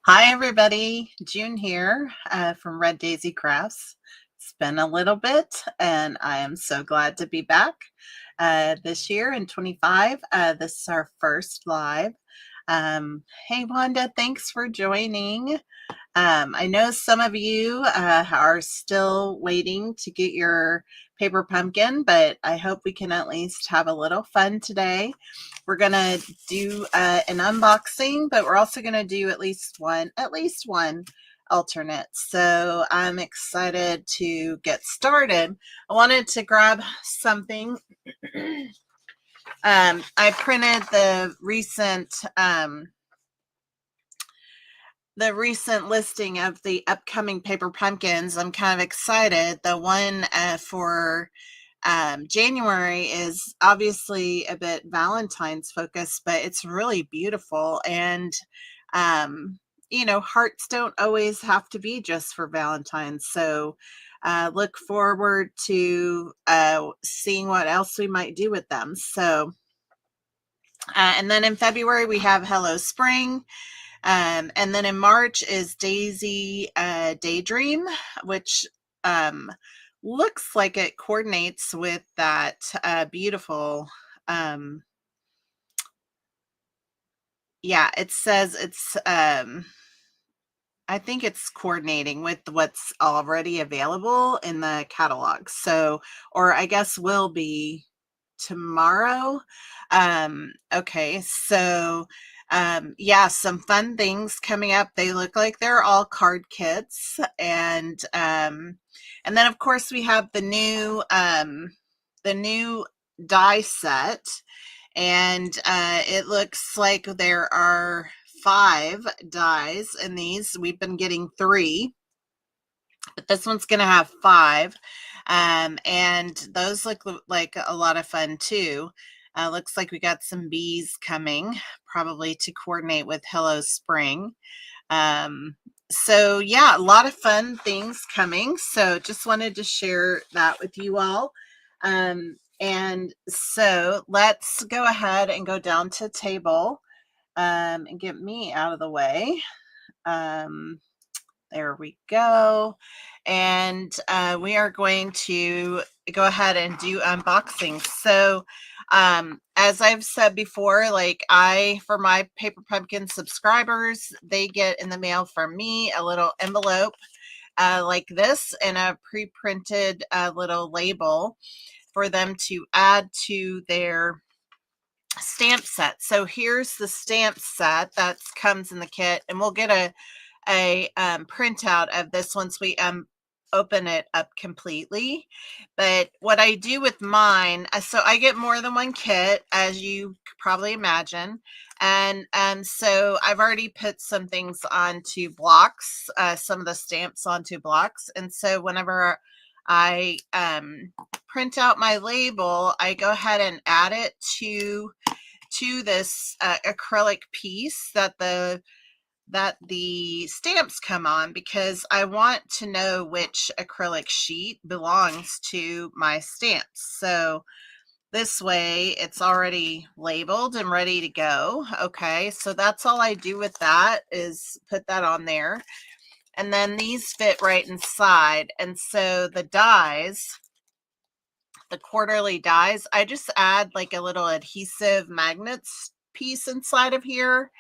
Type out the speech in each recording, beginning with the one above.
Hi, everybody. June here from Red Daisy Crafts. It's been a little bit, and I am so glad to be back this year in 25. This is our first live. Hey, Wanda, thanks for joining. I know some of you are still waiting to get your paper pumpkin, but I hope we can at least have a little fun today. We're gonna do an unboxing, but we're also gonna do at least one alternate. So I'm excited to get started. I wanted to grab something. I printed the recent listing of the upcoming paper pumpkins. I'm kind of excited. The one for January is obviously a bit Valentine's focused, but it's really beautiful. And, hearts don't always have to be just for Valentine's. So look forward to seeing what else we might do with them. So, and then in February, we have Hello Spring. And then in March is Daisy Daydream, which looks like it coordinates with that beautiful, it says it's, I think it's coordinating with what's already available in the catalog. So, or I guess will be tomorrow. Okay, so some fun things coming up. They look like they're all card kits, and then of course we have the new die set, and it looks like there are 5 dies in these. We've been getting 3, but this one's going to have 5. And those look like a lot of fun too. Looks like we got some bees coming, probably to coordinate with Hello Spring. So yeah, a lot of fun things coming. So just wanted to share that with you all. And so let's go ahead and go down to table and get me out of the way. There we go. And we are going to go ahead and do unboxing. So as I've said before, for my Paper Pumpkin subscribers, they get in the mail from me a little envelope like this, and a pre-printed little label for them to add to their stamp set. So here's the stamp set that comes in the kit, and we'll get a printout of this once we open it up completely. But what I do with mine, so I get more than one kit, as you could probably imagine, and so I've already put some things onto blocks, some of the stamps onto blocks, and so whenever I print out my label, I go ahead and add it to this acrylic piece that the stamps come on, because I want to know which acrylic sheet belongs to my stamps. So this way it's already labeled and ready to go. Okay, so that's all I do with that, is put that on there. And then these fit right inside. And so the dies, the quarterly dies, I just add like a little adhesive magnets piece inside of here,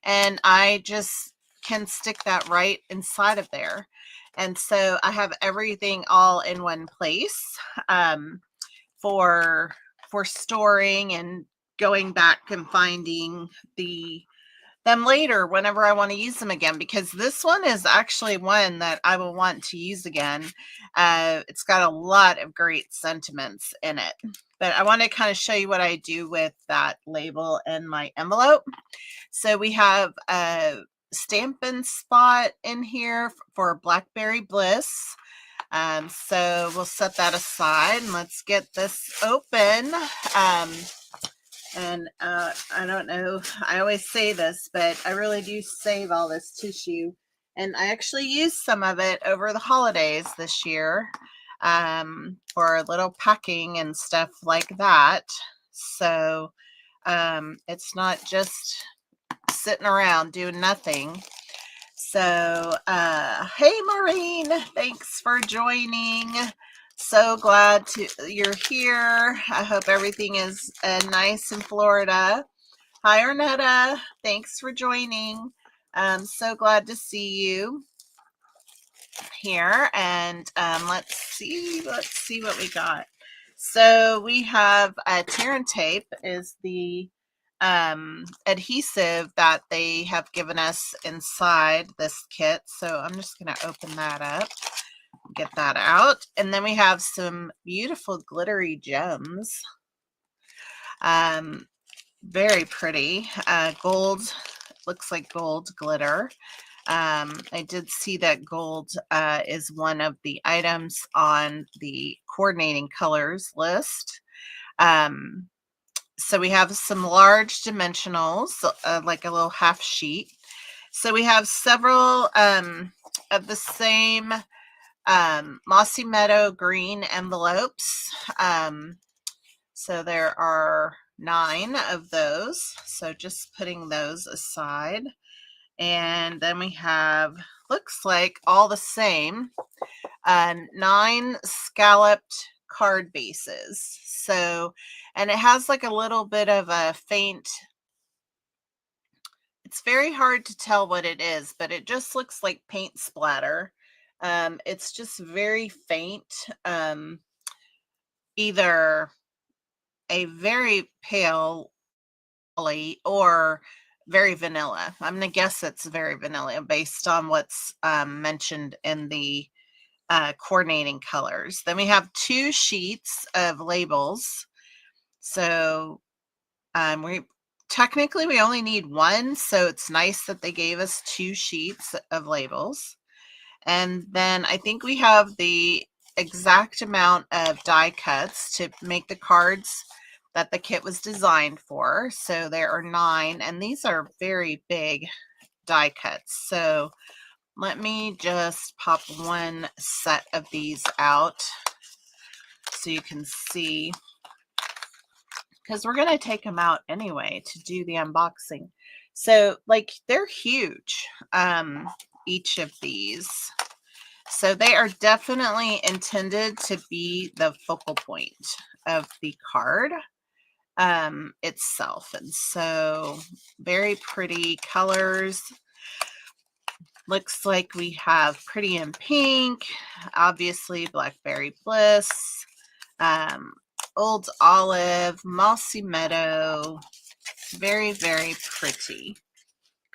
and I just can stick that right inside of there. And so I have everything all in one place for storing and going back and finding them later whenever I want to use them again, because this one is actually one that I will want to use again. It's got a lot of great sentiments in it, but I want to kind of show you what I do with that label in my envelope. So we have a Stampin' Spot in here for Blackberry Bliss. So we'll set that aside, and let's get this open. And I don't know, I always say this, but I really do save all this tissue. And I actually used some of it over the holidays this year for a little packing and stuff like that. So it's not just sitting around doing nothing. So, hey, Maureen, thanks for joining. So glad you're here. I hope everything is nice in Florida. Hi, Arnetta. Thanks for joining. I'm so glad to see you here. And let's see what we got. So we have tear and tape is the adhesive that they have given us inside this kit. So I'm just going to open that up, get that out. And then we have some beautiful glittery gems. Very pretty. Gold, looks like gold glitter. I did see that gold is one of the items on the coordinating colors list. So we have some large dimensionals, like a little half sheet. So we have several of the same Mossy Meadow green envelopes. So there are 9 of those. So just putting those aside. And then we have, looks like all the same, 9 scalloped card bases. So, and it has like a little bit of a faint, it's very hard to tell what it is, but it just looks like paint splatter. It's just very faint, either a very pale or very vanilla. I'm going to guess it's very vanilla based on what's mentioned in the coordinating colors. Then we have 2 sheets of labels. So we only need 1, so it's nice that they gave us 2 sheets of labels. And then I think we have the exact amount of die cuts to make the cards that the kit was designed for. So there are 9, and these are very big die cuts. So let me just pop one set of these out so you can see, because we're going to take them out anyway to do the unboxing. So like they're huge, each of these. So they are definitely intended to be the focal point of the card itself. And so very pretty colors. Looks like we have Pretty in Pink, obviously Blackberry Bliss, Old Olive, Mossy Meadow. Very, very pretty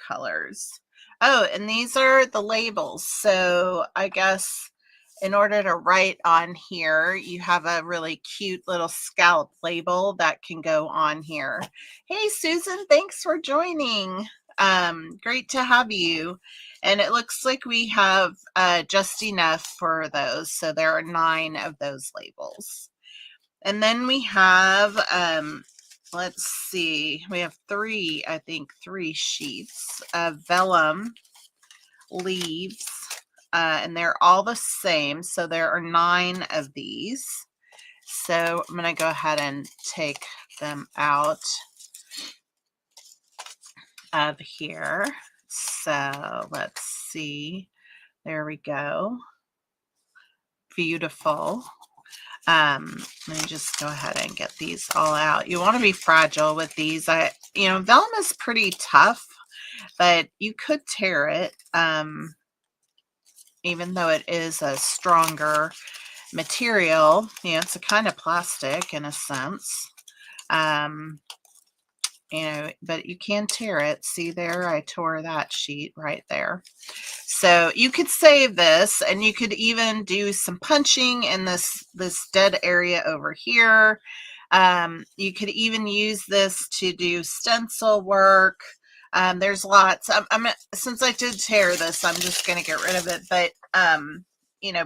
colors. Oh, and these are the labels. So I guess in order to write on here, you have a really cute little scallop label that can go on here. Hey, Susan, thanks for joining. Great to have you. And it looks like we have just enough for those. So there are 9 of those labels. And then we have, let's see, we have 3 sheets of vellum leaves, and they're all the same. So there are 9 of these. So I'm going to go ahead and take them out of here. So let's see. There we go. Beautiful. Let me just go ahead and get these all out. You want to be fragile with these. Vellum is pretty tough, but you could tear it, even though it is a stronger material. It's a kind of plastic in a sense. But you can tear it. See there, I tore that sheet right there. So you could save this, and you could even do some punching in this dead area over here. You could even use this to do stencil work. There's lots. Since I did tear this, I'm just going to get rid of it. But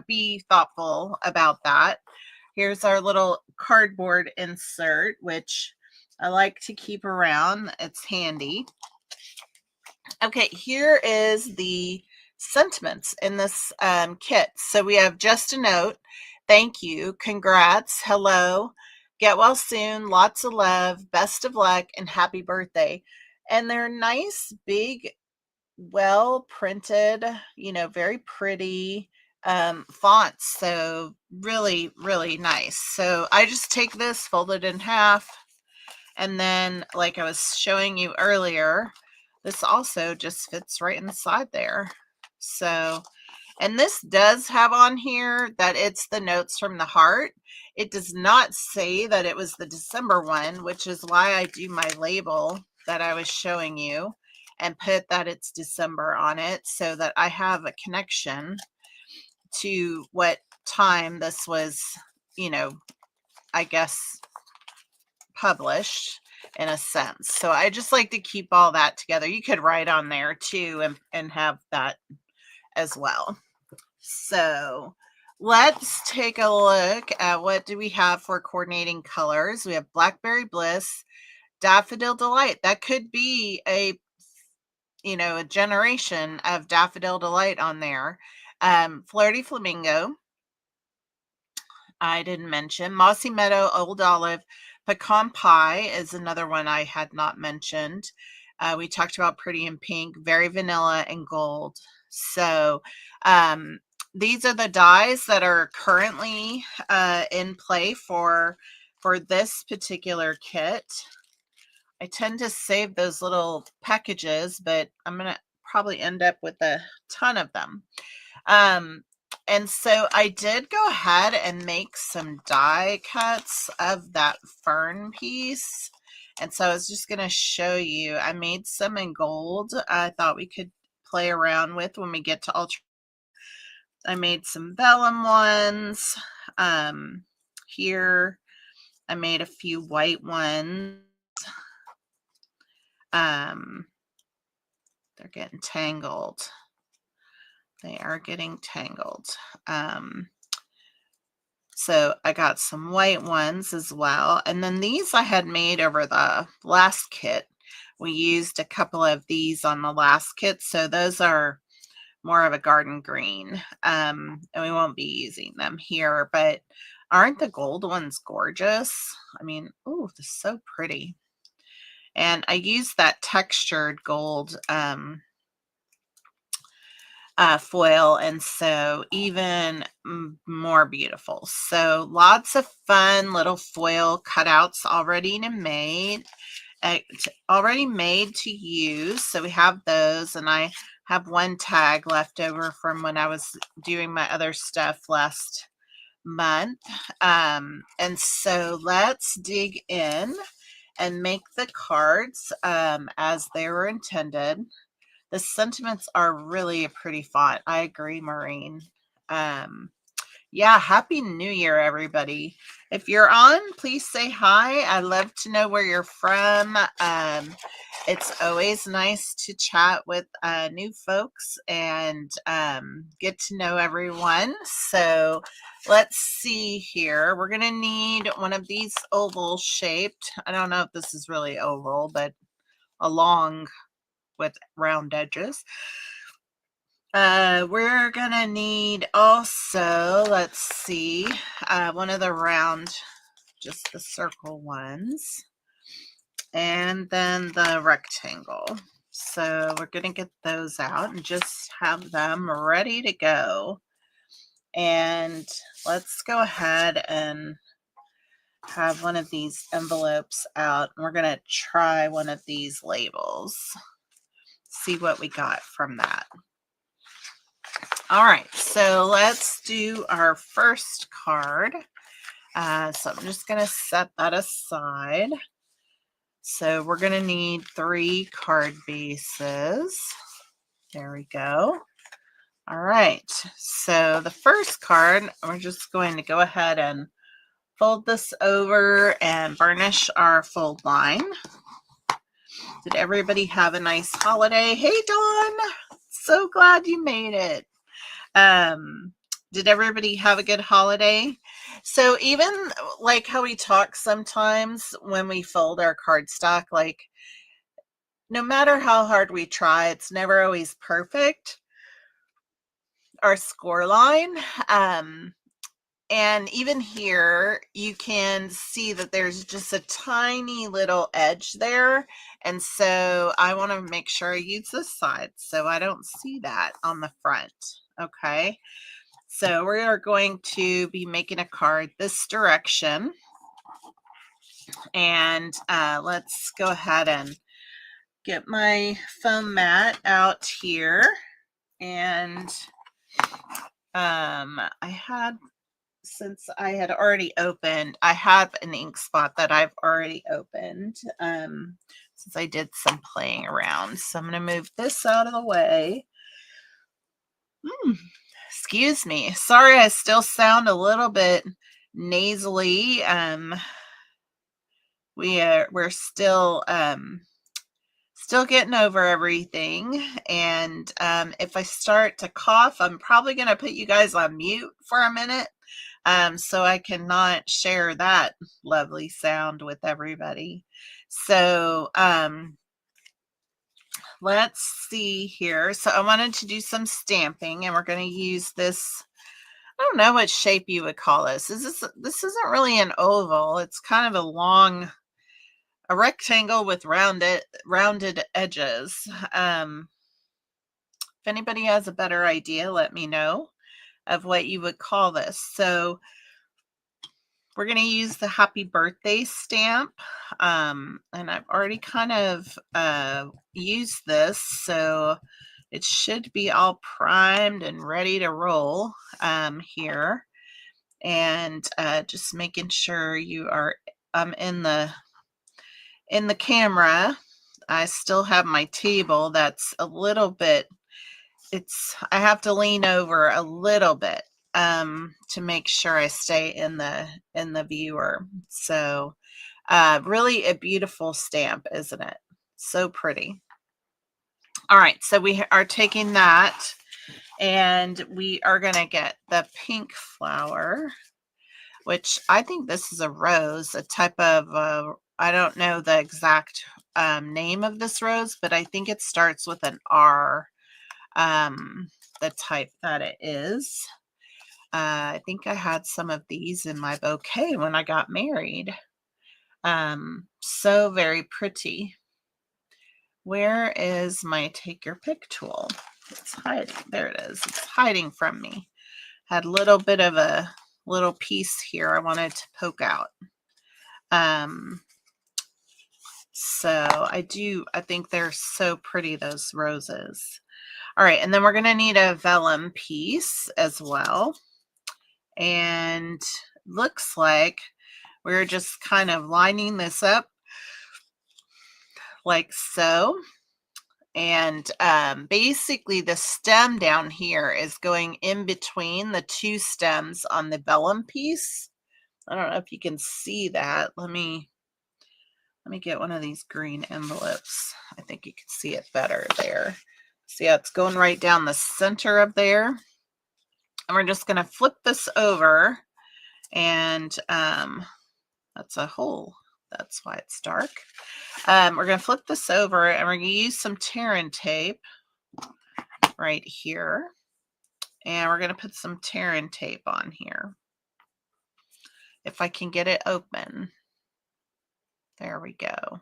be thoughtful about that. Here's our little cardboard insert, which I like to keep around. It's handy. Okay, here is the sentiments in this kit. So we have just a note. Thank you. Congrats. Hello. Get well soon. Lots of love. Best of luck and happy birthday. And they're nice, big well printed, very pretty fonts. So really, really nice. So I just take this, fold it in half, and then like I was showing you earlier, this also just fits right inside there. So, and this does have on here that it's the notes from the heart. It does not say that it was the December one, which is why I do my label that I was showing you and put that it's December on it so that I have a connection to what time this was, I guess published in a sense. So I just like to keep all that together. You could write on there too and have that as well. So let's take a look at what do we have for coordinating colors. We have Blackberry Bliss, Daffodil Delight. That could be a generation of Daffodil Delight on there. Flirty Flamingo, I didn't mention. Mossy Meadow, Old Olive, Pecan Pie is another one I had not mentioned. We talked about Pretty in Pink, Very Vanilla, and Gold. So these are the dyes that are currently in play for this particular kit. I tend to save those little packages, but I'm going to probably end up with a ton of them. And so I did go ahead and make some die cuts of that fern piece. And so I was just going to show you, I made some in gold. I thought we could play around with when we get to ultra. I made some vellum ones. Here I made a few white ones. They're getting tangled. They are getting tangled. So I got some white ones as well. And then these I had made over the last kit. We used a couple of these on the last kit. So those are more of a garden green. And we won't be using them here, but aren't the gold ones gorgeous? I mean, oh, this is so pretty. And I used that textured gold foil, and so even more beautiful. So lots of fun little foil cutouts already made to use. So we have those, and I have one tag left over from when I was doing my other stuff last month. And so let's dig in and make the cards as they were intended. The sentiments are really a pretty font. I agree, Maureen. Yeah, Happy New Year, everybody. If you're on, please say hi. I love to know where you're from. It's always nice to chat with new folks and get to know everyone. So let's see here. We're going to need one of these oval shaped. I don't know if this is really oval, but a long with round edges. We're gonna need also, let's see, one of the round, just the circle ones, and then the rectangle. So we're gonna get those out and just have them ready to go. And let's go ahead and have one of these envelopes out. We're gonna try one of these labels. See what we got from that. All right, so let's do our first card. So I'm just going to set that aside. So we're going to need 3 card bases. There we go. All right, so the first card, we're just going to go ahead and fold this over and burnish our fold line. Did everybody have a nice holiday? Hey, Dawn, so glad you made it. Did everybody have a good holiday? So even like how we talk sometimes when we fold our cardstock, like no matter how hard we try, it's never always perfect, our score line. And even here, you can see that there's just a tiny little edge there. And so I want to make sure I use this side so I don't see that on the front. Okay. So we are going to be making a card this direction. And let's go ahead and get my foam mat out here. And since I had already opened, I have an ink spot that I've already opened since I did some playing around. So I'm going to move this out of the way. Excuse me. Sorry, I still sound a little bit nasally. We're still getting over everything. And if I start to cough, I'm probably going to put you guys on mute for a minute. So I cannot share that lovely sound with everybody. So let's see here. So I wanted to do some stamping, and we're going to use this. I don't know what shape you would call this. This isn't really an oval. It's kind of a rectangle with rounded edges. If anybody has a better idea, let me know of what you would call this. So we're going to use the happy birthday stamp. And I've already kind of used this, so it should be all primed and ready to roll here. And just making sure you are in the camera. I still have my table that's a little bit, I have to lean over a little bit to make sure I stay in the viewer. So really a beautiful stamp, isn't it? So pretty. All right, so we are taking that, and we are going to get the pink flower, which I think this is a rose, a type of I don't know the exact name of this rose, but I think it starts with an R, the type that it is. I think I had some of these in my bouquet when I got married. So very pretty. Where is my take your pick tool? It's hiding. There it is. It's hiding from me. Had a little bit of a little piece here I wanted to poke out. So I think they're so pretty, those roses. All right, and then we're going to need a vellum piece as well. And looks like we're just kind of lining this up like so. And basically the stem down here is going in between the two stems on the vellum piece. I don't know if you can see that. Let me get one of these green envelopes. I think you can see it better there. See how it's going right down the center of there. And we're just going to flip this over, and that's a hole. That's why it's dark. We're going to flip this over, and we're going to use some tear-in tape right here. And we're going to put some tear-in tape on here. If I can get it open. There we go.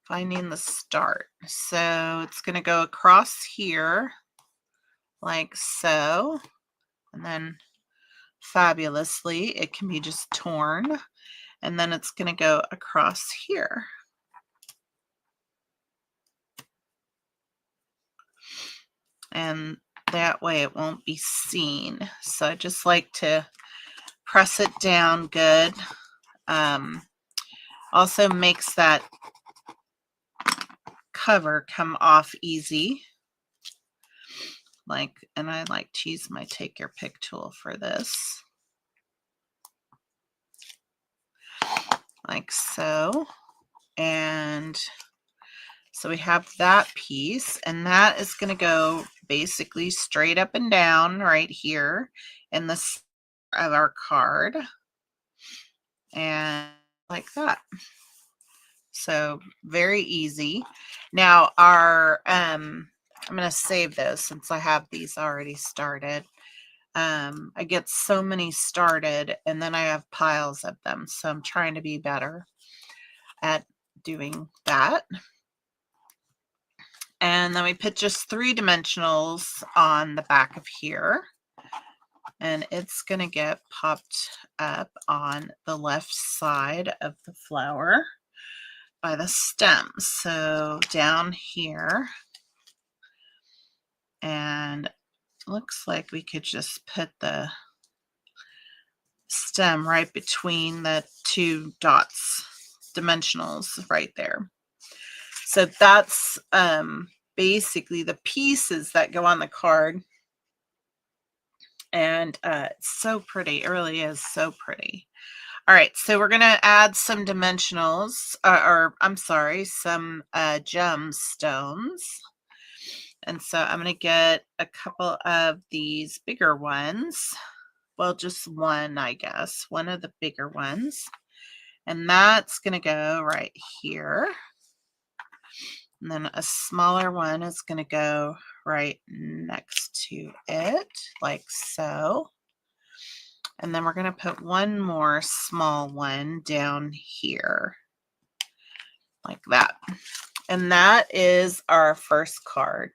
Finding the start. So it's going to go across here like so. And then fabulously, it can be just torn. And then it's going to go across here. And that way it won't be seen. So I just like to press it down good. Also makes that cover come off easy. And I like to use my take your pick tool for this. Like so. And so we have that piece, and that is going to go basically straight up and down right here in the center of our card. And like that. So very easy. Now I'm going to save those since I have these already started. I get so many started and then I have piles of them. So I'm trying to be better at doing that. And then we put just 3 dimensionals on the back of here. And it's going to get popped up on the left side of the flower by the stem. So down here, and looks like we could just put the stem right between the 2 dots, dimensionals right there. So that's basically the pieces that go on the card. And it's so pretty. It really is so pretty. All right, so we're going to add some dimensionals, or I'm sorry, some gemstones. And so I'm going to get a couple of these bigger ones. Well, just one, I guess, one of the bigger ones. And that's going to go right here. And then a smaller one is going to go right next to it, like so. And then we're going to put one more small one down here, like that. And that is our first card.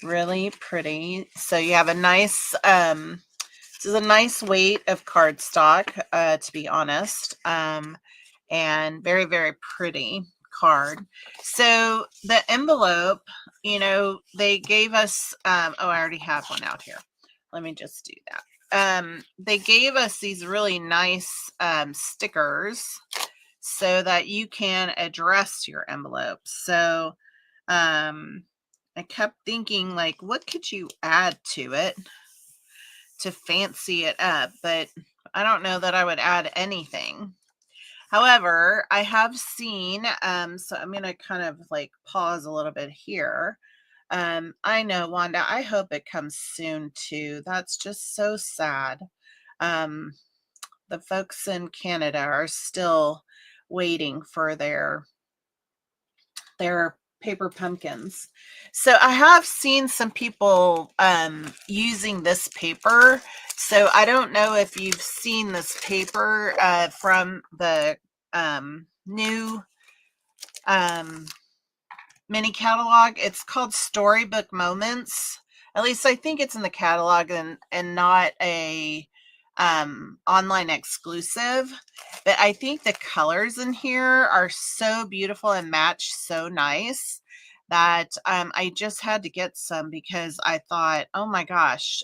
Really pretty. So you have a nice, this is a nice weight of cardstock, to be honest, and very, very pretty card. So the envelope, you know, they gave us, oh, I already have one out here. Let me just do that. They gave us these really nice stickers so that you can address your envelope. So I kept thinking, like, what could you add to it to fancy it up? But I don't know that I would add anything. However, I have seen, so I'm going to kind of like pause a little bit here. I know, Wanda, I hope it comes soon too. That's just so sad. The folks in Canada are still waiting for their paper pumpkins. So I have seen some people using this paper. So I don't know if you've seen this paper from the new mini catalog. It's called Storybook Moments. At least I think it's in the catalog and not a online exclusive. But I think the colors in here are so beautiful and match so nice that I just had to get some because I thought, oh my gosh,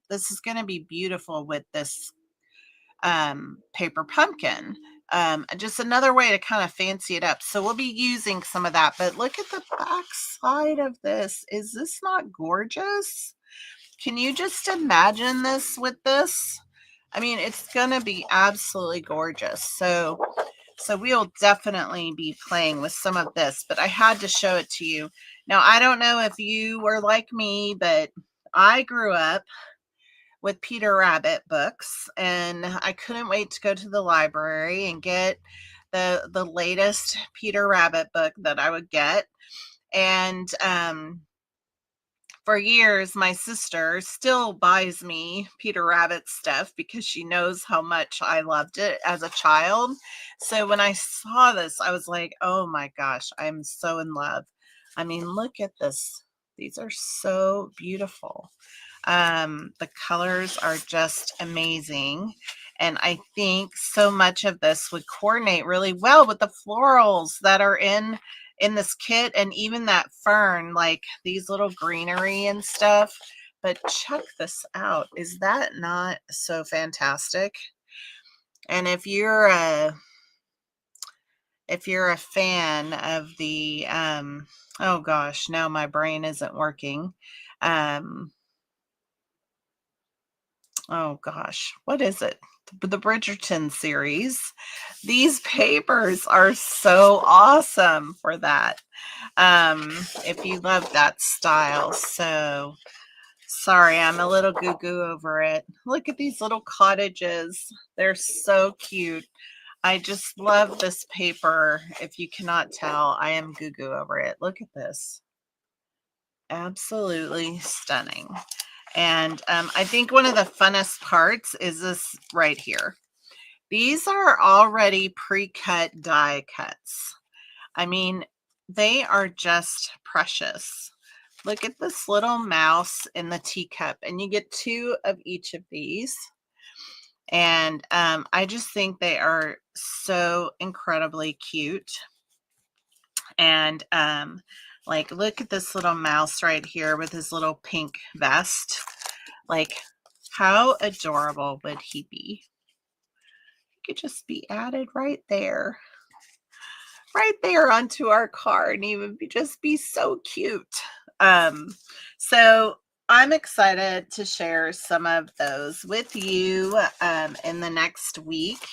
this is going to be beautiful with this paper pumpkin. Just another way to kind of fancy it up. So we'll be using some of that. But look at the back side of this. Is this not gorgeous? Can you just imagine this with this? I mean, it's going to be absolutely gorgeous. So we'll definitely be playing with some of this, but I had to show it to you. Now, I don't know if you were like me, but I grew up with Peter Rabbit books, and I couldn't wait to go to the library and get the latest Peter Rabbit book that I would get. And for years, my sister still buys me Peter Rabbit stuff because she knows how much I loved it as a child. So when I saw this, I was like, oh my gosh, I'm so in love. I mean, look at this. These are so beautiful. The colors are just amazing. And I think so much of this would coordinate really well with the florals that are in this kit, and even that fern, like these little greenery and stuff. But check this out. Is that not so fantastic? And if you're a fan of the oh gosh, now my brain isn't working. Oh gosh, what is it? The Bridgerton series. These papers are so awesome for that. If you love that style. So sorry, I'm a little goo-goo over it. Look at these little cottages. They're so cute. I just love this paper. If you cannot tell, I am goo-goo over it. Look at this. Absolutely stunning. And I think one of the funnest parts is this right here. These are already pre-cut die cuts. I mean, they are just precious. Look at this little mouse in the teacup, and you get 2 of each of these. And I just think they are so incredibly cute. And like, look at this little mouse right here with his little pink vest. Like, how adorable would he be? He could just be added right there onto our car, and he would just be so cute. So I'm excited to share some of those with you in the next week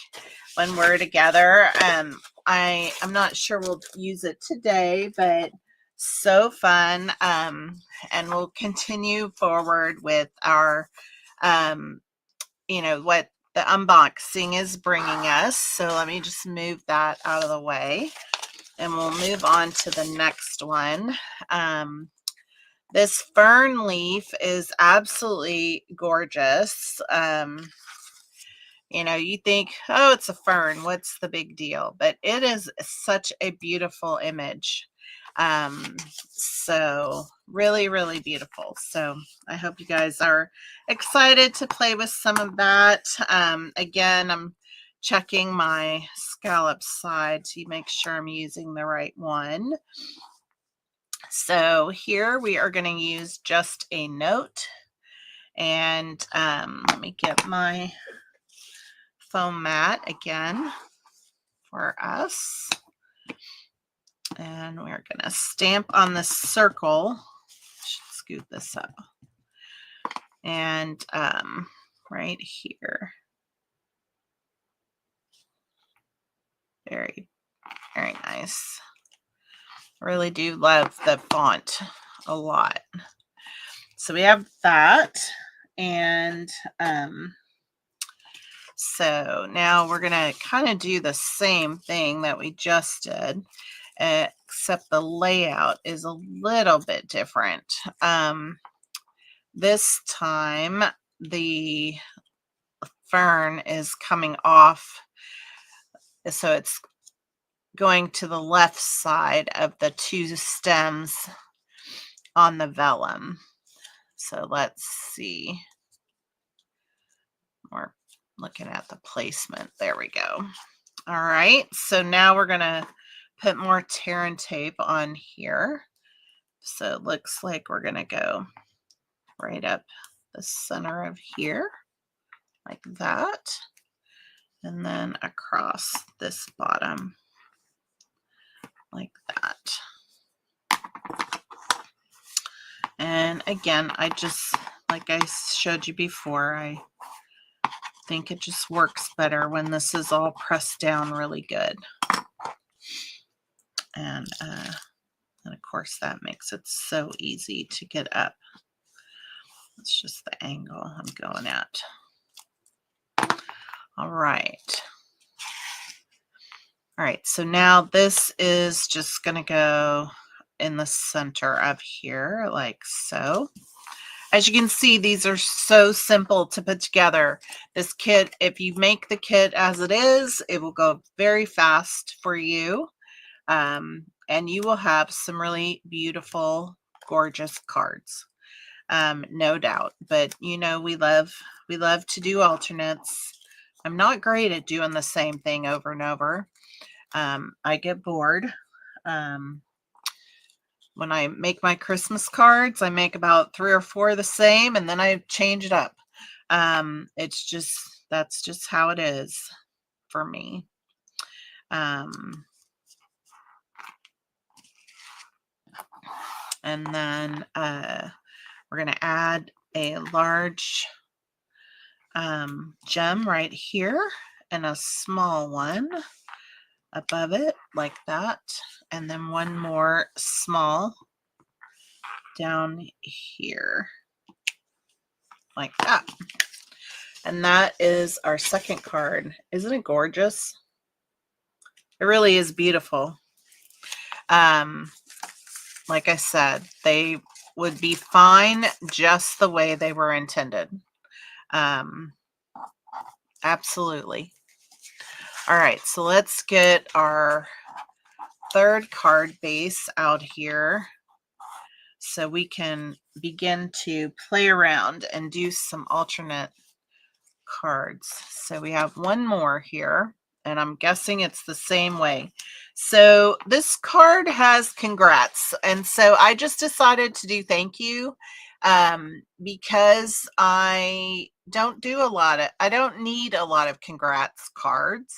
when we're together. I'm not sure we'll use it today, but so fun. And we'll continue forward with our, what the unboxing is bringing us. So let me just move that out of the way, and we'll move on to the next one. This fern leaf is absolutely gorgeous. You think, oh, it's a fern, what's the big deal? But it is such a beautiful image. So really, really beautiful. So I hope you guys are excited to play with some of that. Again, I'm checking my scallop side to make sure I'm using the right one. So here we are going to use just a note, and let me get my foam mat again for us, and we're going to stamp on the circle. Should scoot this up, and right here. Very, very nice. I really do love the font a lot. So we have that, and so now we're going to kind of do the same thing that we just did, except the layout is a little bit different. This time the fern is coming off, so it's going to the left side of the 2 stems on the vellum. So let's see. We're looking at the placement. There we go. All right, so now we're going to put more tear and tape on here. So it looks like we're going to go right up the center of here, like that, and then across this bottom, like that. And again, like I showed you before, I think it just works better when this is all pressed down really good. And of course that makes it so easy to get up. It's just the angle I'm going at. All right. All right, so now this is just going to go in the center of here, like so. As you can see, these are so simple to put together. This kit, if you make the kit as it is, it will go very fast for you. And you will have some really beautiful, gorgeous cards, no doubt. But we love to do alternates. I'm not great at doing the same thing over and over. I get bored. When I make my Christmas cards, I make about 3 or 4 the same, and then I change it up. That's just how it is for me. And then we're going to add a large gem right here and a small one above it, like that, and then one more small down here, like that. And that is our second card. Isn't it gorgeous? It really is beautiful. Like I said, they would be fine just the way they were intended. Absolutely. All right, so let's get our third card base out here so we can begin to play around and do some alternate cards. So we have one more here, and I'm guessing it's the same way. So this card has congrats, and so I just decided to do thank you because I don't need a lot of congrats cards,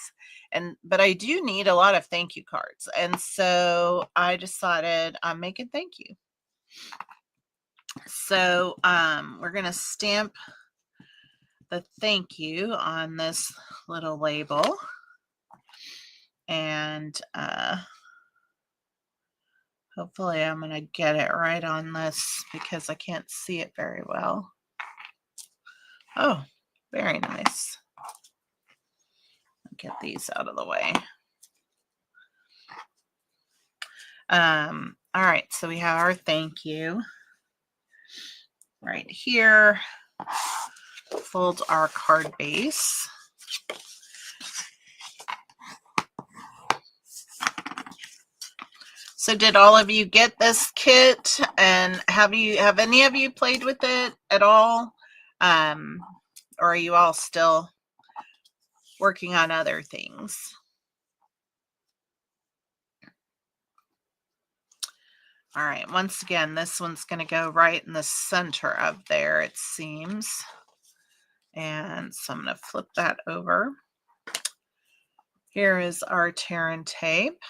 but I do need a lot of thank you cards, and so I decided I'm making thank you. So we're gonna stamp the thank you on this little label, and hopefully I'm going to get it right on this because I can't see it very well. Oh, very nice. I'll get these out of the way. All right, so we have our thank you right here. Fold our card base. So did all of you get this kit, and have any of you played with it at all? Or are you all still working on other things? All right, once again, this one's going to go right in the center of there, it seems. And so I'm going to flip that over. Here is our tear and tape.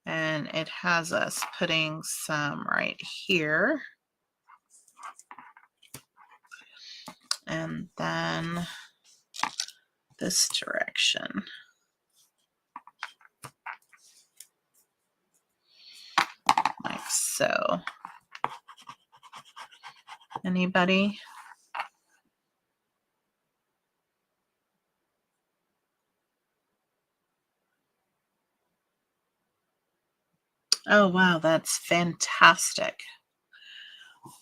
And it has us putting some right here. And then this direction. Like so. Anybody? Oh, wow, that's fantastic.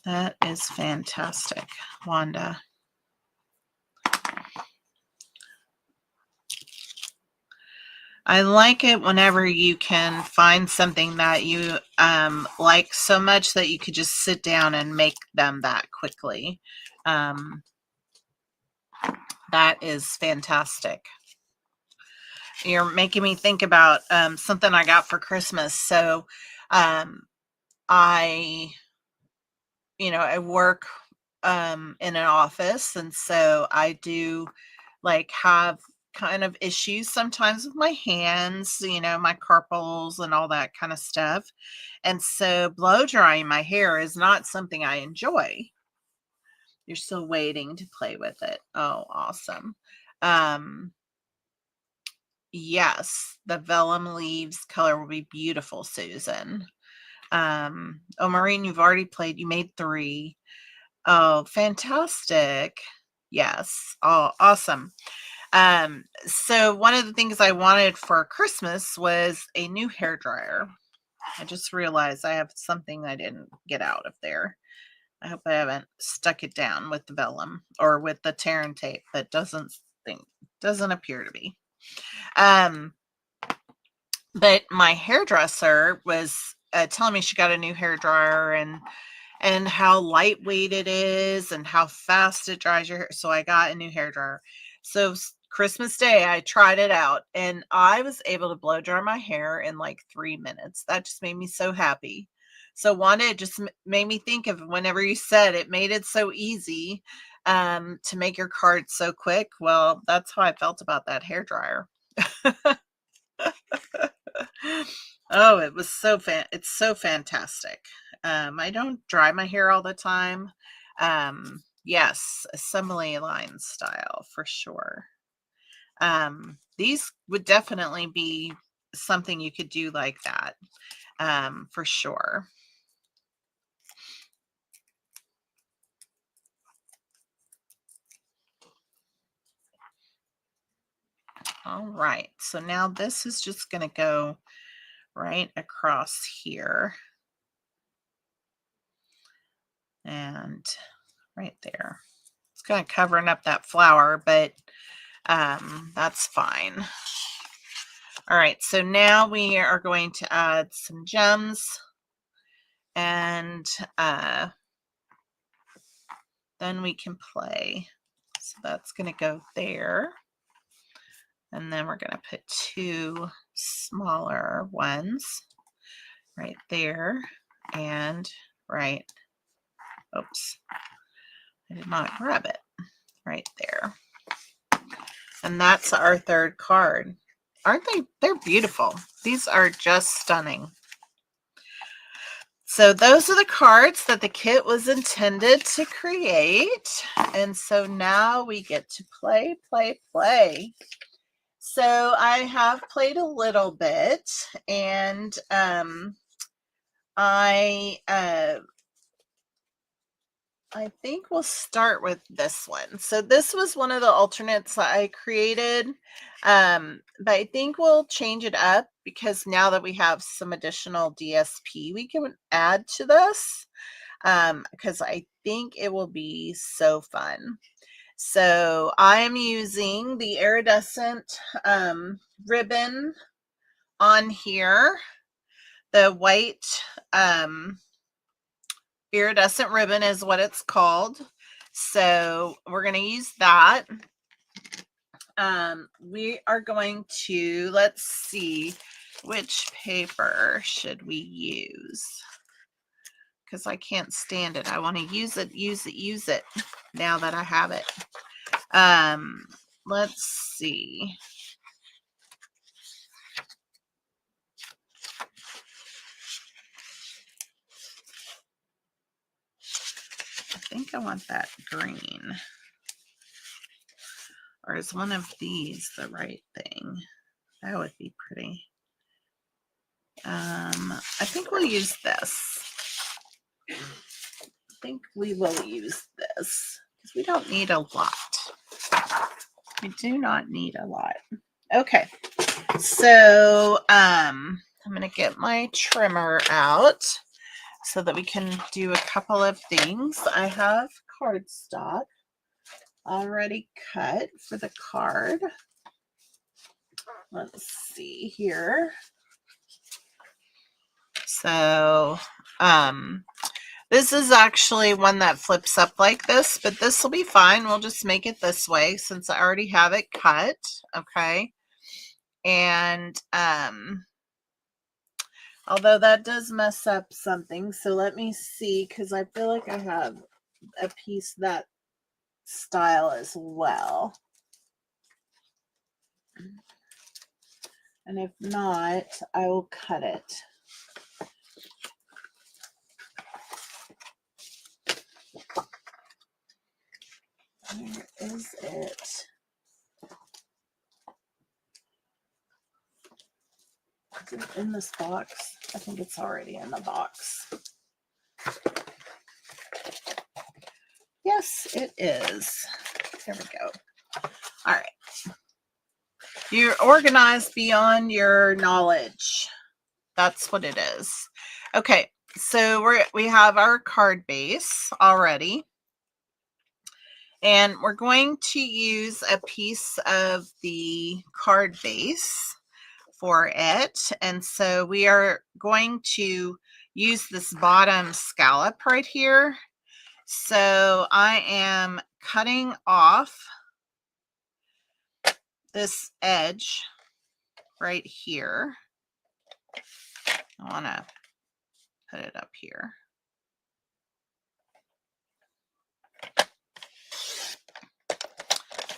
That is fantastic, Wanda. I like it whenever you can find something that you like so much that you could just sit down and make them that quickly. That is fantastic. You're making me think about something I got for Christmas. So I work in an office, and so I do have kind of issues sometimes with my hands, my carpals and all that kind of stuff. And so blow drying my hair is not something I enjoy. You're still waiting to play with it. Oh, awesome. Yes, the vellum leaves color will be beautiful, Susan. Oh, Maureen, you've already played. You made 3. Oh, fantastic. Yes. Oh, awesome. So one of the things I wanted for Christmas was a new hair dryer. I just realized I have something I didn't get out of there. I hope I haven't stuck it down with the vellum or with the tear and tape. That doesn't appear to be. But my hairdresser was telling me she got a new hair dryer and how lightweight it is and how fast it dries your hair. So I got a new hair dryer. So Christmas Day, I tried it out and I was able to blow dry my hair in like 3 minutes. That just made me so happy. So Wanda, it just made me think of whenever you said it made it so easy to make your card so quick. Well, that's how I felt about that hair dryer. Oh, it was it's so fantastic. I don't dry my hair all the time. Yes, assembly line style for sure. These would definitely be something you could do like that, for sure. All right, so now this is just going to go right across here. And right there. It's kind of covering up that flower, but that's fine. All right, so now we are going to add some gems, and then we can play. So that's going to go there. And then we're going to put 2 smaller ones right there and right. Oops. I did not grab it. Right there. And that's our 3rd card. Aren't they? They're beautiful. These are just stunning. So those are the cards that the kit was intended to create. And so now we get to play. So I have played a little bit, and I think we'll start with this one. So this was one of the alternates that I created, but I think we'll change it up because now that we have some additional DSP we can add to this, because I think it will be so fun. So I am using the iridescent ribbon on here, the white iridescent ribbon is what it's called. So we're going to use that. We are going to, let's see, which paper should we use? Because I can't stand it. I want to use it now that I have it. Let's see. I think I want that green. Or is one of these the right thing? That would be pretty. I think we'll use this. I think we will use this because we don't need a lot. We do not need a lot. Okay, so I'm going to get my trimmer out so that we can do a couple of things. I have cardstock already cut for the card. Let's see here. So this is actually one that flips up like this, but this will be fine. We'll just make it this way since I already have it cut. Okay. And although that does mess up something, so let me see, because I feel like I have a piece that style as well. And if not, I will cut it. Where is it? Is it in this box? I think it's already in the box. Yes, it is. There we go. All right. You're organized beyond your knowledge. That's what it is. Okay, so we have our card base already. And we're going to use a piece of the card base for it. And so we are going to use this bottom scallop right here. So I am cutting off this edge right here. I want to put it up here.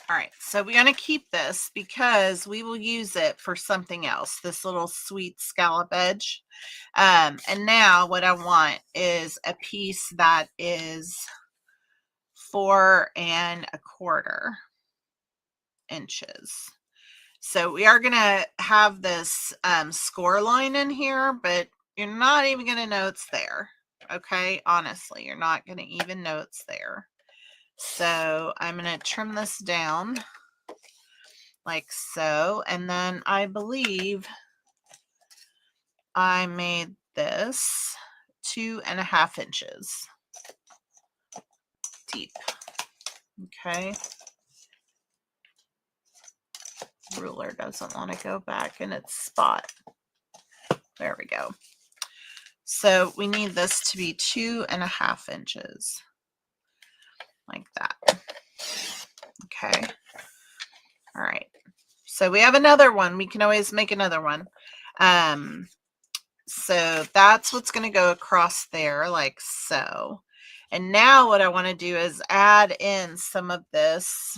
All right, so we're going to keep this because we will use it for something else, this little sweet scallop edge. And now what I want is a piece that is 4 1/4 inches. So we are going to have this score line in here, but you're not even going to know it's there. Okay, honestly, you're not going to even know it's there. So I'm going to trim this down like so. And then I believe I made this 2 1/2 inches. deep. Okay. Ruler doesn't want to go back in its spot. There we go. So we need this to be 2.5 inches, like that. Okay. All right. So we have another one. We can always make another one. So that's what's going to go across there, like so. And now what I want to do is add in some of this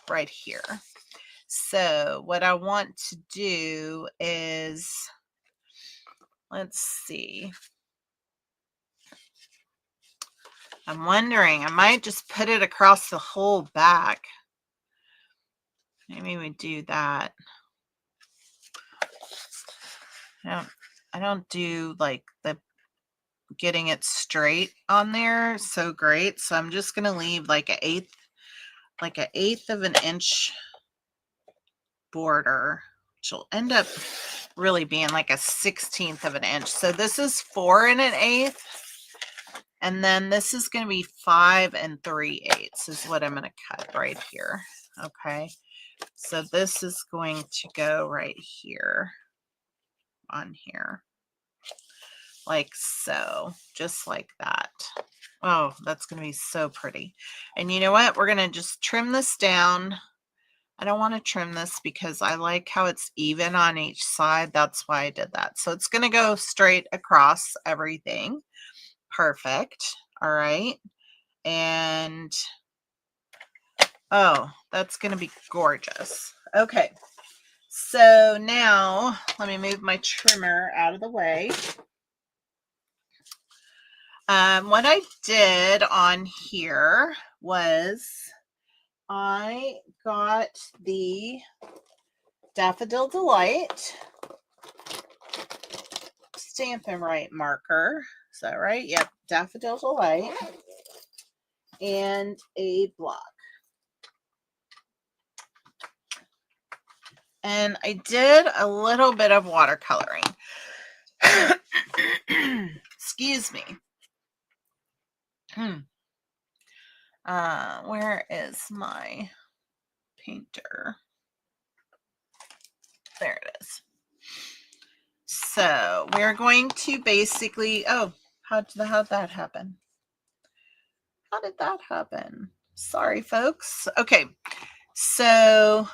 right here. So what I want to do is, let's see. I'm wondering, I might just put it across the whole back. Maybe we do that. I don't do like the getting it straight on there so great. So I'm just going to leave like an eighth of an inch border, which will end up really being like a 1/16 of an inch. So this is 4 1/8. And then this is going to be 5 3/8 is what I'm going to cut right here. Okay. So this is going to go right here on here. Like so, just like that. Oh, that's going to be so pretty. And you know what? We're going to just trim this down. I don't want to trim this because I like how it's even on each side. That's why I did that. So it's going to go straight across everything. Perfect. All right. And oh, that's going to be gorgeous. Okay. So now let me move my trimmer out of the way. What I did on here was I got the Daffodil Delight Stampin' Right marker. Is that right? Yep, Daffodil Delight. And a block. And I did a little bit of watercoloring. Excuse me. Where is my painter? There it is. So we're going to basically, oh, how'd that happen? How did that happen? Sorry, folks. Okay, so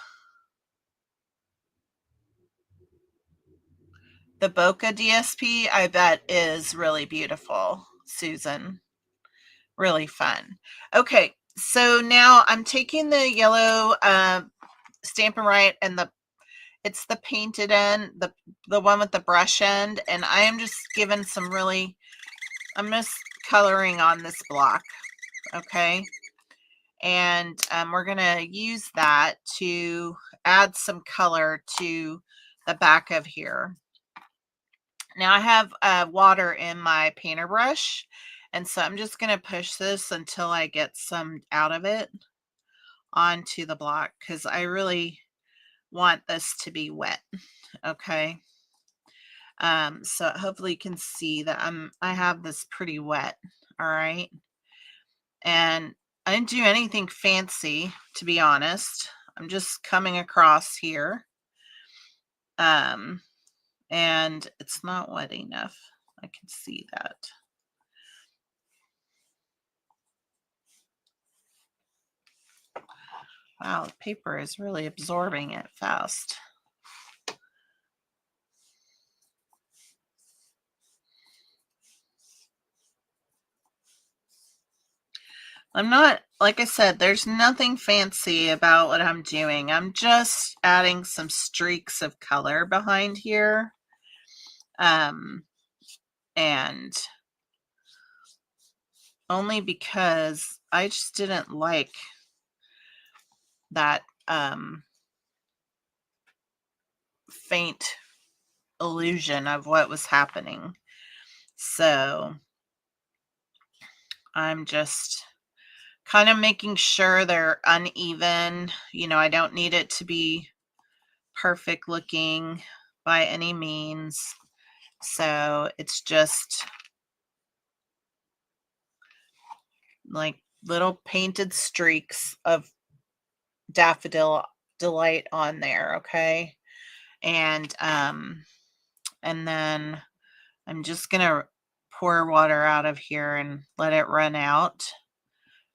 the bokeh DSP, I bet, is really beautiful, Susan. Really fun. Okay, so now I'm taking the yellow Stampin' Right and it's the painted end, the one with the brush end, and I am just giving some really, I'm just coloring on this block, okay? And we're gonna use that to add some color to the back of here. Now I have water in my painter brush, and so I'm just gonna push this until I get some out of it onto the block, because I really want this to be wet. Okay. So hopefully you can see that I have this pretty wet. All right. And I didn't do anything fancy, to be honest. I'm just coming across here. And it's not wet enough. I can see that. Wow, the paper is really absorbing it fast. I'm not, like I said, there's nothing fancy about what I'm doing. I'm just adding some streaks of color behind here. And only because I just didn't like that faint illusion of what was happening. So I'm just kind of making sure they're uneven. You know, I don't need it to be perfect looking by any means. So it's just like little painted streaks of Daffodil Delight on there, okay? And then I'm just gonna pour water out of here and let it run out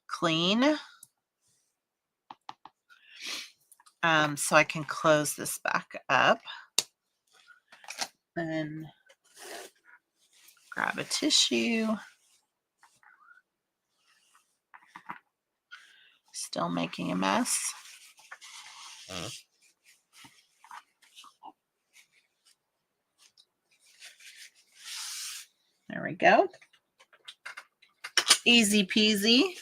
clean. So I can close this back up. Then grab a tissue. Still making a mess. There we go. Easy peasy.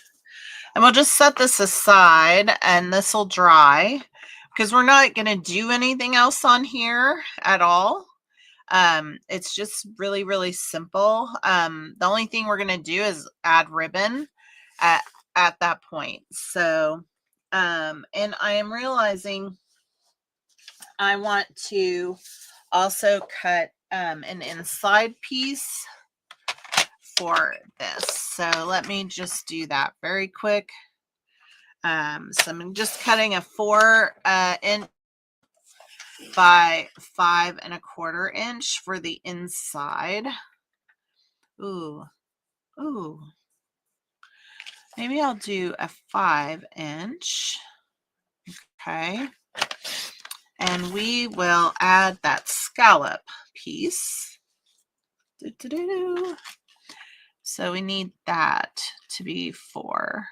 And we'll just set this aside and this will dry because we're not going to do anything else on here at all. It's just really, really simple. The only thing we're going to do is add ribbon at that point. So, and I am realizing I want to also cut an inside piece for this. So let me just do that very quick. So I'm just cutting a 4 inch by 5 1/4 inch for the inside. Ooh. Maybe I'll do a 5 inch. Okay. And we will add that scallop piece. So we need that to be 4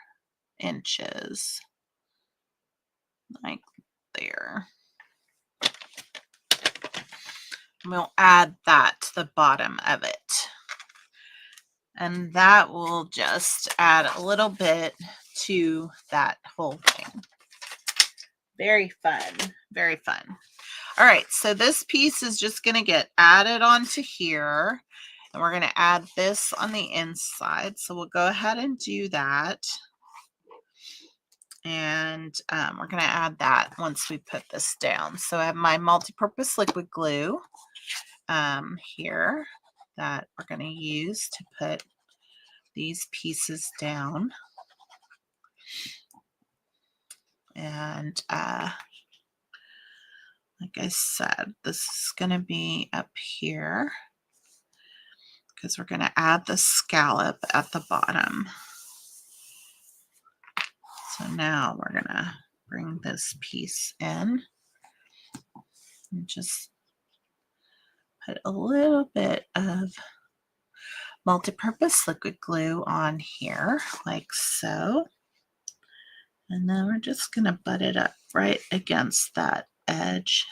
inches. Like there. And we'll add that to the bottom of it. And that will just add a little bit to that whole thing. Very fun. Very fun. All right, so this piece is just going to get added onto here. And we're going to add this on the inside. So we'll go ahead and do that. And we're going to add that once we put this down. So I have my multi-purpose liquid glue here that we're going to use to put these pieces down. And like I said, this is going to be up here because we're going to add the scallop at the bottom. So now we're going to bring this piece in and just put a little bit of multi-purpose liquid glue on here like so. And then we're just going to butt it up right against that edge.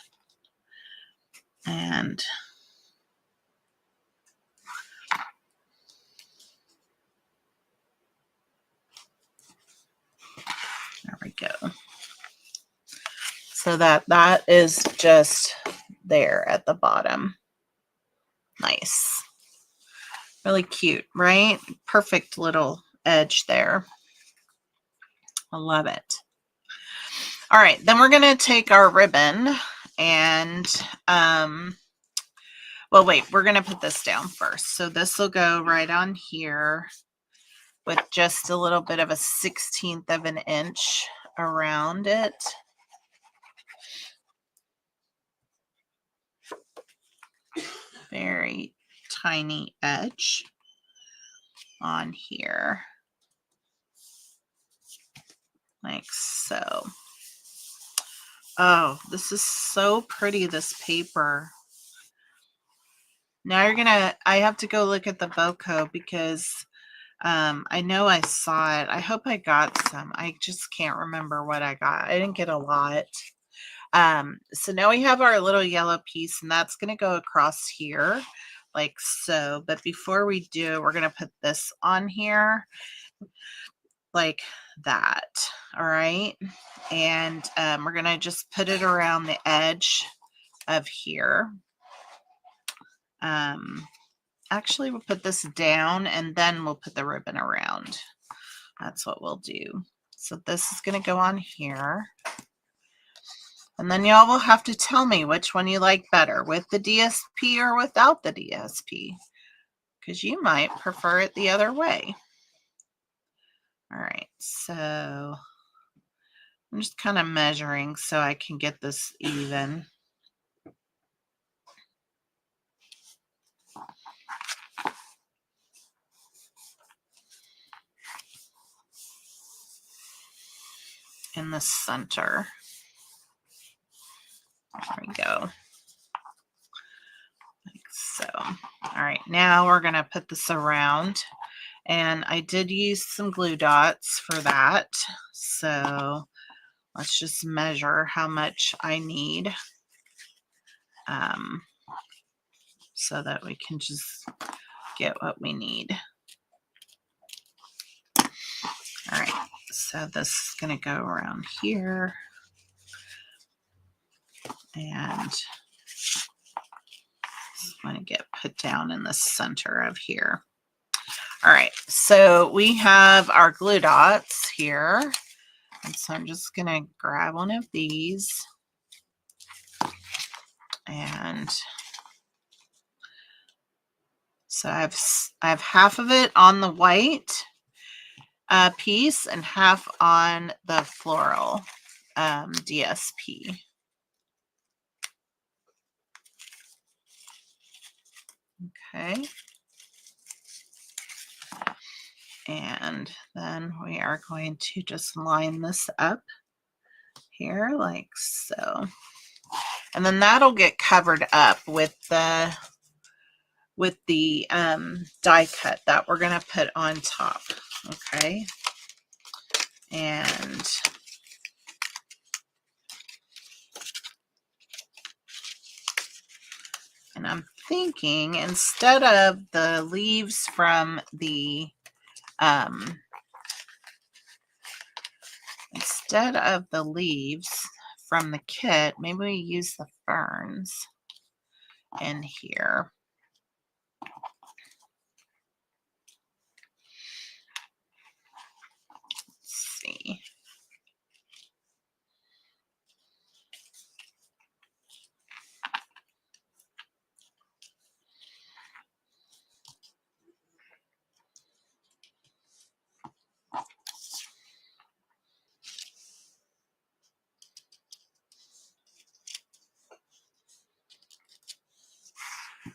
And there we go. So that is just there at the bottom. Nice. Really cute, right? Perfect little edge there. I love it. All right, then we're going to take our ribbon and, well, wait, we're going to put this down first. So this will go right on here with just a little bit of a 1/16 of an inch around it. Very tiny edge on here. Like so. Oh, this is so pretty, this paper. Now I have to go look at the Boko because I know I saw it. I hope I got some. I just can't remember what I got. I didn't get a lot. So now we have our little yellow piece and that's going to go across here like so. But before we do, we're going to put this on here like that. All right. And we're going to just put it around the edge of here. Actually, we'll put this down and then we'll put the ribbon around. That's what we'll do. So this is going to go on here. And then y'all will have to tell me which one you like better, with the DSP or without the DSP, because you might prefer it the other way. All right, so I'm just kind of measuring so I can get this even. In the center. There we go. Like so. All right, now we're going to put this around. And I did use some glue dots for that. So let's just measure how much I need so that we can just get what we need. All right, so this is going to go around here. And it's going to get put down in the center of here. All right, so we have our glue dots here. And so I'm just going to grab one of these and so I have half of it on the white piece and half on the floral DSP. Okay. And then we are going to just line this up here like so. And then that'll get covered up with the die cut that we're going to put on top. Okay. And I'm thinking instead of the leaves from the kit, maybe we use the ferns in here. Let's see.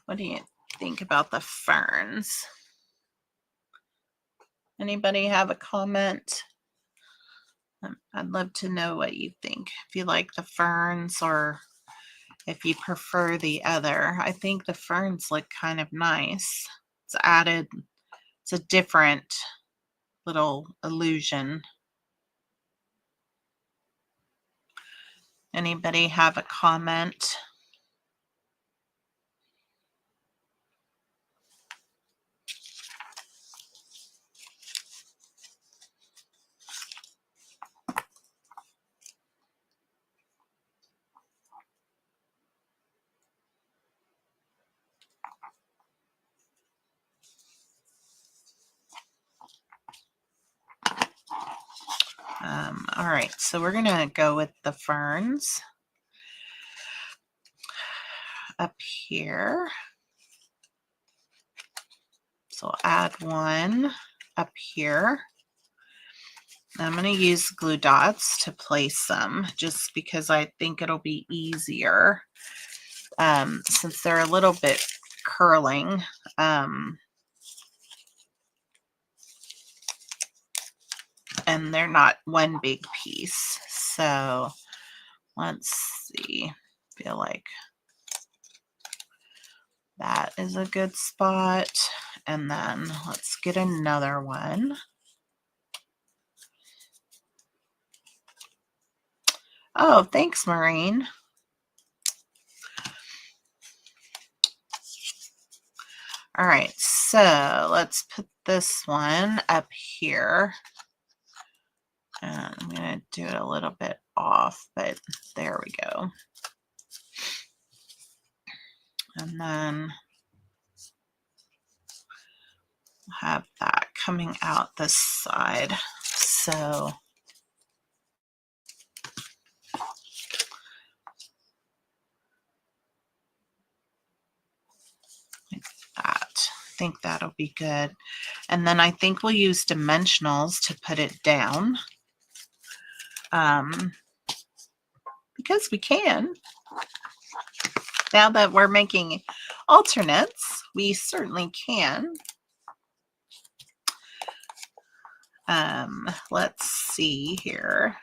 What do you think about the ferns? Anybody have a comment? I'd love to know what you think. If you like the ferns or if you prefer the other. I think the ferns look kind of nice. It's a different little illusion. Anybody have a comment? All right, so we're gonna go with the ferns up here. So I'll add one up here. I'm going to use glue dots to place them just because I think it'll be easier since they're a little bit curling. And they're not one big piece. So let's see. I feel like that is a good spot. And then let's get another one. Oh, thanks, Maureen. All right, so let's put this one up here. And I'm going to do it a little bit off, but there we go. And then have that coming out this side. So like that. I think that'll be good. And then I think we'll use dimensionals to put it down. Because we can. Now that we're making alternates, we certainly can. Let's see here.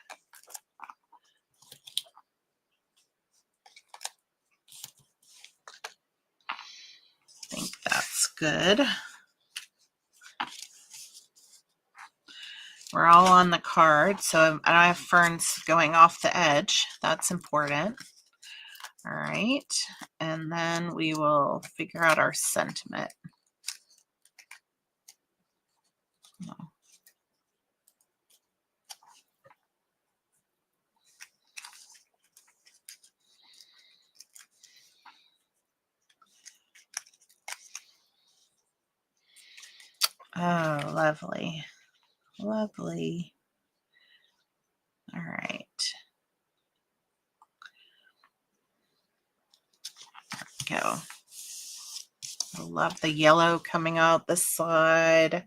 I think that's good. We're all on the card, so I don't have ferns going off the edge. That's important. All right, and then we will figure out our sentiment. Oh, lovely. Lovely. All right. There we go. I love the yellow coming out the side,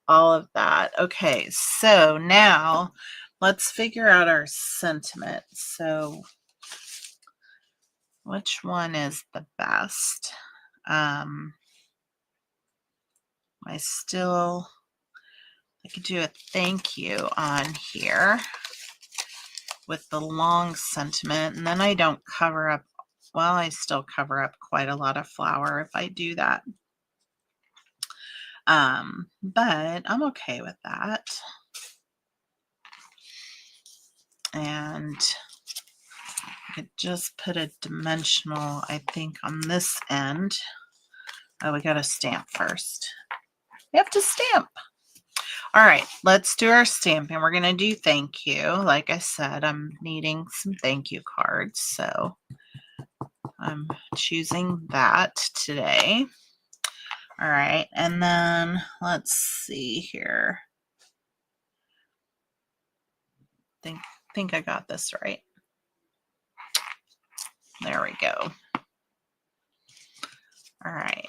all of that. Okay, so now let's figure out our sentiment. So which one is the best? I could do a thank you on here with the long sentiment, and then I don't cover up, well, I still cover up quite a lot of flower if I do that. But I'm okay with that. And I could just put a dimensional, I think, on this end. Oh, we got to stamp first. We have to stamp. All right, let's do our stamping. We're going to do thank you. Like I said, I'm needing some thank you cards, so I'm choosing that today. All right, and then let's see here. Think I got this right. There we go. All right.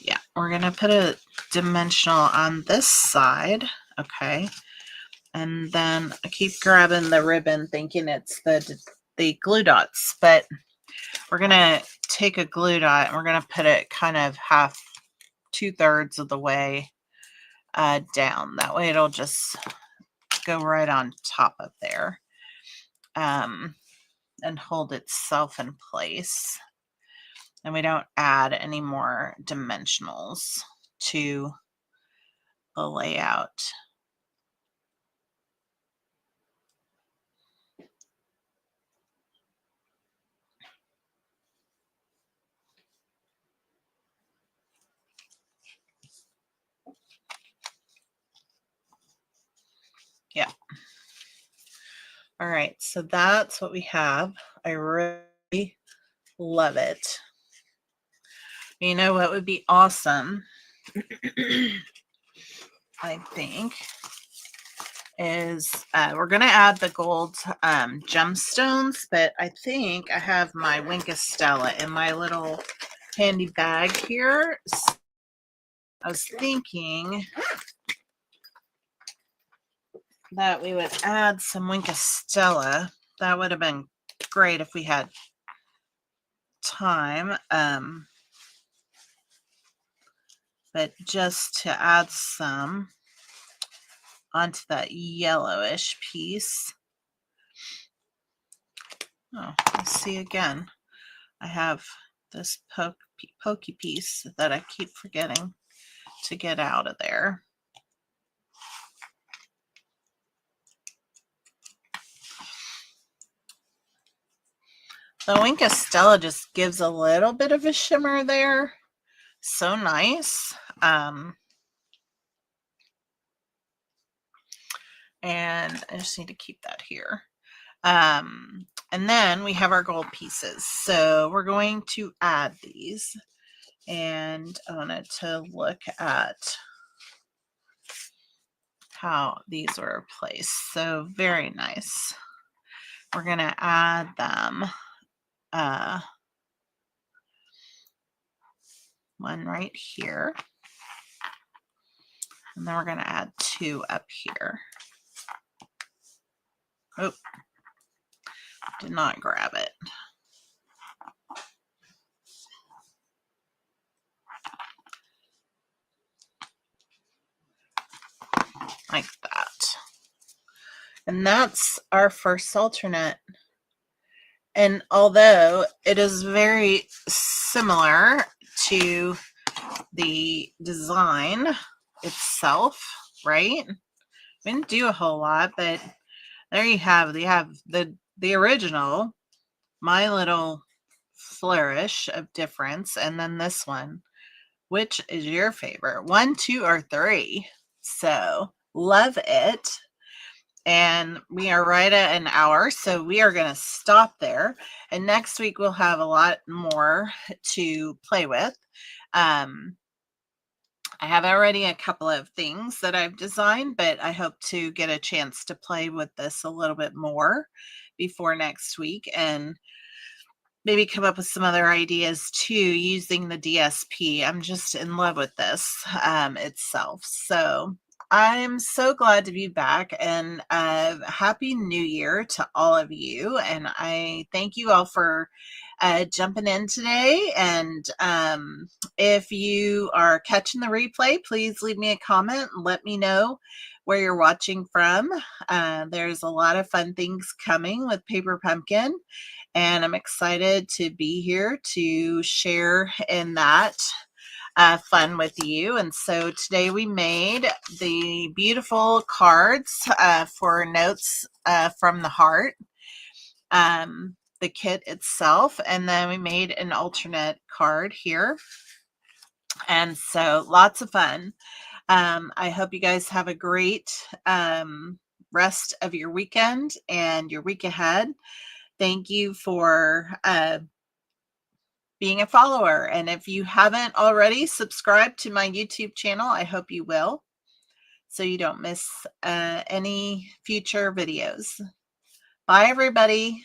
Yeah, we're going to put a dimensional on this side. Okay. And then I keep grabbing the ribbon thinking it's the glue dots, but we're going to take a glue dot and we're going to put it kind of 2/3 of the way down. That way it'll just go right on top of there and hold itself in place. And we don't add any more dimensionals to the layout. Yeah. All right, so that's what we have. I really love it. You know what would be awesome, I think, is we're going to add the gold gemstones, but I think I have my Winka Stella in my little handy bag here. So I was thinking that we would add some Winka Stella. That would have been great if we had time. But just to add some onto that yellowish piece. Oh, let's see again. I have this pokey piece that I keep forgetting to get out of there. The Winka Stella just gives a little bit of a shimmer there. So nice. And I just need to keep that here. And then we have our gold pieces. So we're going to add these, and I wanted to look at how these were placed. So very nice. We're going to add them. One right here. And then we're going to add 2 up here. Oh, did not grab it. Like that. And that's our first alternate. And although it is very similar to the design itself, right? We didn't do a whole lot, but there you have. They have the original, My Little Flourish of Difference, and then this one. Which is your favorite? 1, 2, or 3? So love it. And we are right at an hour, so we are going to stop there. And next week we'll have a lot more to play with. I have already a couple of things that I've designed, but I hope to get a chance to play with this a little bit more before next week, and maybe come up with some other ideas too using the DSP. I'm just in love with this itself. So I'm so glad to be back, and Happy New Year to all of you. And I thank you all for jumping in today. And if you are catching the replay, please leave me a comment and let me know where you're watching from. There's a lot of fun things coming with Paper Pumpkin, and I'm excited to be here to share in that fun with you. And so today we made the beautiful cards for notes from the heart, the kit itself, and then we made an alternate card here. And so lots of fun. I hope you guys have a great rest of your weekend and your week ahead. Thank you for being a follower. And if you haven't already subscribed to my YouTube channel, I hope you will, so you don't miss any future videos. Bye, everybody.